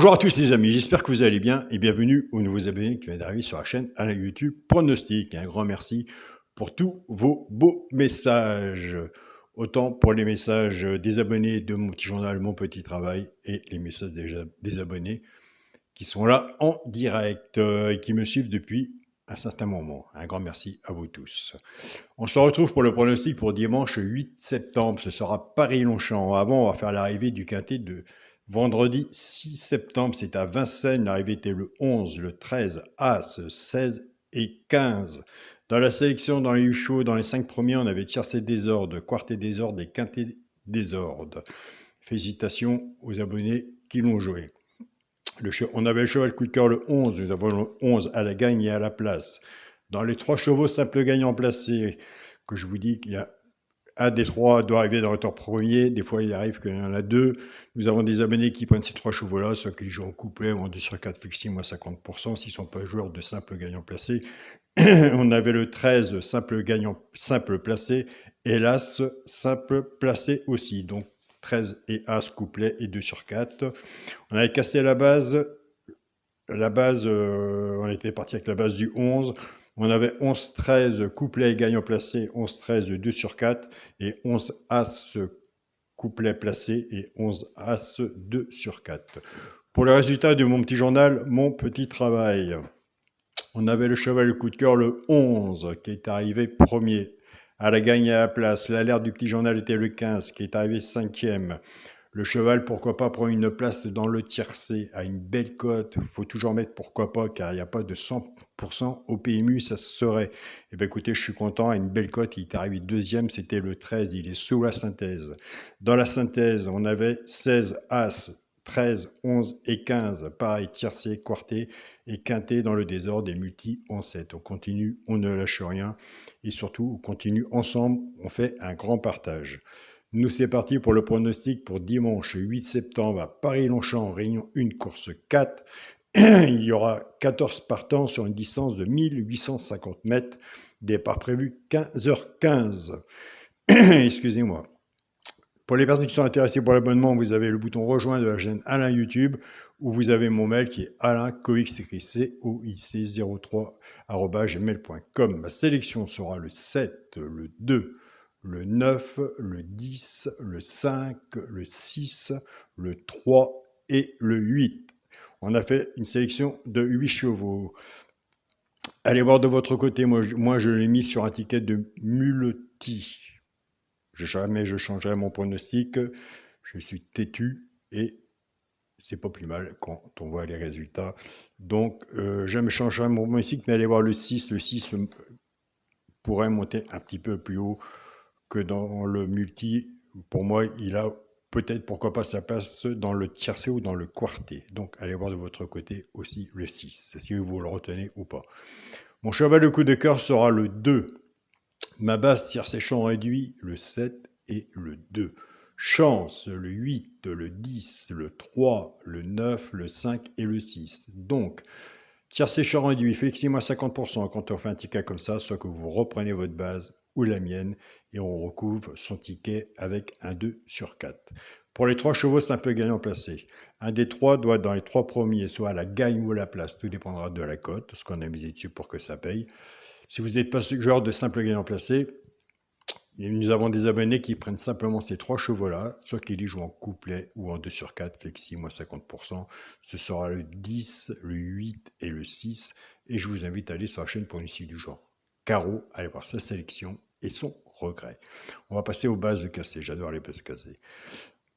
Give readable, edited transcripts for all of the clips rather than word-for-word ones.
Bonjour à tous les amis, j'espère que vous allez bien et bienvenue aux nouveaux abonnés qui viennent d'arriver sur la chaîne Alain YouTube Pronostic. Un grand merci pour tous vos beaux messages, autant pour les messages des abonnés de mon petit journal, mon petit travail, et les messages des abonnés qui sont là en direct et qui me suivent depuis un certain moment. Un grand merci à vous tous. On se retrouve pour le pronostic pour dimanche 8 septembre. Ce sera Paris-Longchamp. Avant, on va faire l'arrivée du quintet de vendredi 6 septembre. C'est à Vincennes. L'arrivée était le 11, le 13, As, 16 et 15. Dans la sélection, dans les 8 chevaux, dans les 5 premiers, on avait Tiercé Désordre, Quartet Désordre et Quintet Désordre. Félicitations aux abonnés qui l'ont joué. On avait le cheval coup de cœur le 11. Nous avons le 11 à la gagne et à la place. Dans les 3 chevaux simples gagnants placés, que je vous dis qu'il y a un des 3 doit arriver dans le temps premier, des fois il arrive qu'il y en a 2. Nous avons des abonnés qui prennent ces 3 chevaux-là, soit qu'ils jouent en couplet ou en 2 sur 4 fixing, moi 50%, s'ils ne sont pas joueurs de simples gagnants placés. On avait le 13 simple gagnant, simple placé, et l'As simple placé aussi, donc 13 et As couplet et 2 sur 4. On avait cassé la base, on était parti avec la base du 11. On avait 11-13 couplet gagnant placé, 11-13 2 sur 4 et 11 As couplet placé et 11 As 2 sur 4. Pour le résultat de mon petit journal, mon petit travail, on avait le cheval le coup de cœur le 11 qui est arrivé premier. À la gagne et à la place, l'alerte du petit journal était le 15 qui est arrivé 5e. Le cheval, pourquoi pas, prend une place dans le tiercé à une belle cote. Il faut toujours mettre pourquoi pas, car il n'y a pas de 100% au PMU, ça se serait. Eh bien écoutez, je suis content, à une belle cote, il est arrivé deuxième, c'était le 13, il est sous la synthèse. Dans la synthèse, on avait 16 As, 13, 11 et 15, pareil, tiercé, quarté et quinté dans le désordre et multi en 7. On continue, on ne lâche rien et surtout, on continue ensemble, on fait un grand partage. Nous, c'est parti pour le pronostic pour dimanche 8 septembre à Paris-Longchamp, Réunion 1, course 4. Il y aura 14 partants sur une distance de 1850 mètres. Départ prévu 15h15. Excusez-moi. Pour les personnes qui sont intéressées pour l'abonnement, vous avez le bouton rejoindre de la chaîne Alain YouTube, où vous avez mon mail qui est alaincoix03@gmail.com. Ma sélection sera le 7, le 2, le 9, le 10, le 5, le 6, le 3 et le 8. On a fait une sélection de 8 chevaux. Allez voir de votre côté, moi je l'ai mis sur un ticket de multi. Jamais je changerai mon pronostic. Je suis têtu et c'est pas plus mal quand on voit les résultats. Donc, jamais je changerai mon pronostic, mais allez voir le 6. Le 6 pourrait monter un petit peu plus haut que dans le multi. Pour moi, il a peut-être, pourquoi pas, sa place dans le tiercé ou dans le quarté. Donc, allez voir de votre côté aussi le 6, si vous le retenez ou pas. Mon cheval de coup de cœur sera le 2. Ma base tiercé champ réduit, le 7 et le 2. Chance, le 8, le 10, le 3, le 9, le 5 et le 6. Donc, tiercé champ réduit, flexible à 50% quand on fait un ticket comme ça, soit que vous reprenez votre base ou la mienne et on recouvre son ticket avec un 2 sur 4. Pour les 3 chevaux simple gagnant placé, un des 3 doit être dans les 3 premiers, soit à la gagne ou à la place, tout dépendra de la cote, ce qu'on a misé dessus pour que ça paye. Si vous n'êtes pas ce genre de simple gagnant placé, nous avons des abonnés qui prennent simplement ces 3 chevaux-là, soit qu'ils y jouent en couplet ou en 2 sur 4, flexi, moins 50%. Ce sera le 10, le 8 et le 6. Et je vous invite à aller sur la chaîne pour une suite du genre. Caro, allez voir sa sélection et son regret. On va passer aux bases de cassé. J'adore les bases cassées.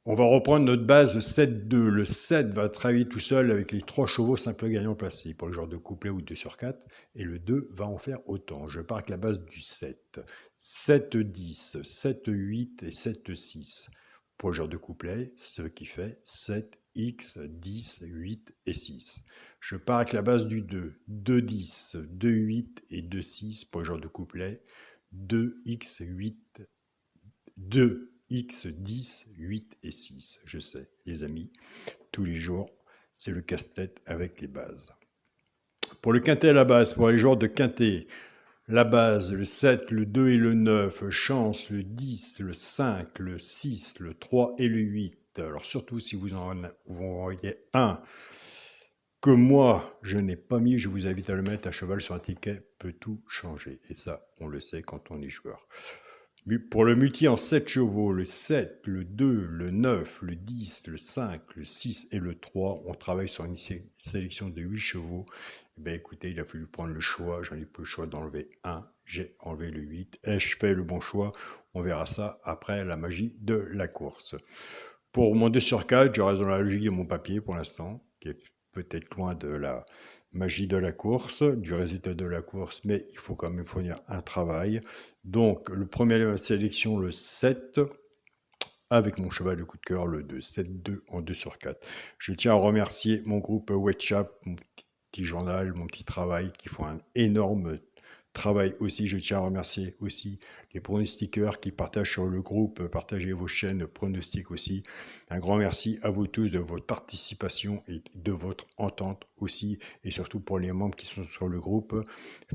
On va reprendre notre base 7-2. Le 7 va travailler tout seul avec les 3 chevaux simple gagnant placés pour le genre de couplet ou 2 sur 4. Et le 2 va en faire autant. Je pars avec la base du 7. 7-10, 7-8 et 7-6. Pour le genre de couplet, ce qui fait 7X, 10, 8 et 6. Je pars avec la base du 2. 2-10, 2-8 et 2-6 pour le genre de couplet. 2X, 8, 2. X, 10, 8 et 6. Je sais, les amis, tous les jours, c'est le casse-tête avec les bases. Pour le quintet à la base, pour les joueurs de quintet, la base, le 7, le 2 et le 9, chance, le 10, le 5, le 6, le 3 et le 8. Alors surtout si vous en voyez un que moi je n'ai pas mis, je vous invite à le mettre. À cheval sur un ticket peut tout changer. Et ça, on le sait quand on est joueur. Pour le multi en 7 chevaux, le 7, le 2, le 9, le 10, le 5, le 6 et le 3, on travaille sur une sélection de 8 chevaux. Eh bien, écoutez, il a fallu prendre le choix. J'en ai plus le choix d'enlever un. J'ai enlevé le 8. Ai-je fait le bon choix? On verra ça après la magie de la course. Pour mon 2 sur 4, je reste dans la logique de mon papier pour l'instant, qui est peut-être loin de la magie de la course, du résultat de la course, mais il faut quand même fournir un travail. Donc, le premier sélection, le 7, avec mon cheval de coup de cœur, le 2, 7-2 en 2 sur 4. Je tiens à remercier mon groupe WhatsApp, mon petit journal, mon petit travail, qui font un énorme travail aussi. Je tiens à remercier aussi les pronostiqueurs qui partagent sur le groupe, partagez vos chaînes pronostics aussi. Un grand merci à vous tous de votre participation et de votre entente aussi, et surtout pour les membres qui sont sur le groupe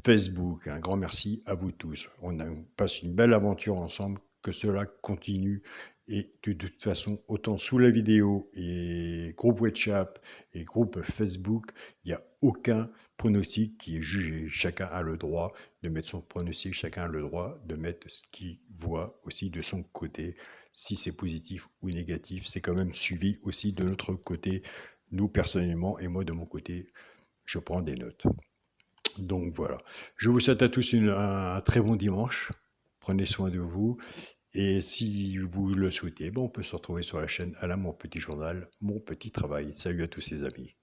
Facebook. Un grand merci à vous tous. On passe une belle aventure ensemble, que cela continue. Et de toute façon, autant sous la vidéo et groupe WhatsApp et groupe Facebook, il n'y a aucun pronostic qui est jugé. Chacun a le droit de mettre son pronostic, chacun a le droit de mettre ce qu'il voit aussi de son côté. Si c'est positif ou négatif, c'est quand même suivi aussi de notre côté, nous personnellement, et moi de mon côté, je prends des notes. Donc voilà, je vous souhaite à tous un très bon dimanche. Prenez soin de vous. Et si vous le souhaitez, on peut se retrouver sur la chaîne Alain Mon Petit Journal, Mon Petit Travail. Salut à tous les amis.